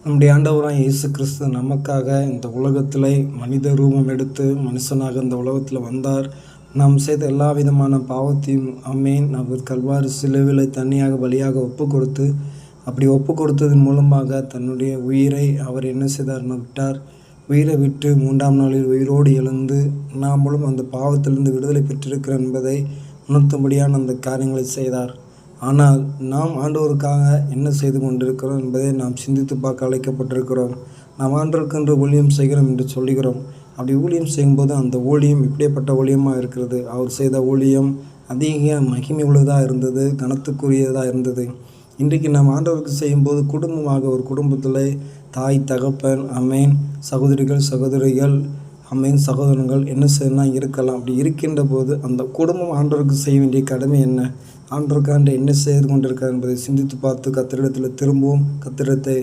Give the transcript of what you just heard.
நம்முடைய ஆண்டவராய் இயேசு கிறிஸ்து நமக்காக இந்த உலகத்திலே மனித ரூபம் எடுத்து மனுஷனாக இந்த உலகத்தில் வந்தார். நாம் செய்த எல்லா விதமான பாவத்தையும் அவர் கல்வாரி சிலுவிலை தனியாக பலியாக ஒப்பு கொடுத்து, அப்படி ஒப்பு கொடுத்ததன் மூலமாக தன்னுடைய உயிரை அவர் என்ன செய்தார்னா விட்டார். உயிரை விட்டு 3ஆம் நாளில் உயிரோடு எழுந்து நாமளும் அந்த பாவத்திலிருந்து விடுதலை பெற்றிருக்கிறோம் என்பதை உணர்த்தும்படியான அந்த காரியங்களை செய்தார். ஆனால் நாம் ஆண்டவருக்காக என்ன செய்து கொண்டிருக்கிறோம் என்பதை நாம் சிந்தித்து பார்க்க அழைக்கப்பட்டிருக்கிறோம். நாம் ஆண்டவருக்கென்று ஊழியம் செய்கிறோம் என்று சொல்லுகிறோம். அப்படி ஊழியம் செய்யும்போது அந்த ஊழியம் இப்படிப்பட்ட ஊழியமாக இருக்கிறது. அவர் செய்த ஊழியம் அதிக மகிமை உள்ளதாக இருந்தது, கனத்துக்குரியதாக இருந்தது. இன்றைக்கு நாம் ஆண்டவருக்கு செய்யும்போது குடும்பமாக ஒரு குடும்பத்தில் தாய், தகப்பன், சகோதரிகள், சகோதரங்கள் என்ன செய்யலாம் இருக்கலாம். அப்படி இருக்கின்ற போது அந்த குடும்பம் ஆண்டவருக்கு செய்ய வேண்டிய கடமை என்ன, ஆண்டவருக்காக என்ன செய்து கொண்டிருக்கிறார் என்பதை சிந்தித்து பார்த்து கர்த்தரிடத்தில் திரும்பவும் கர்த்தரிடத்தை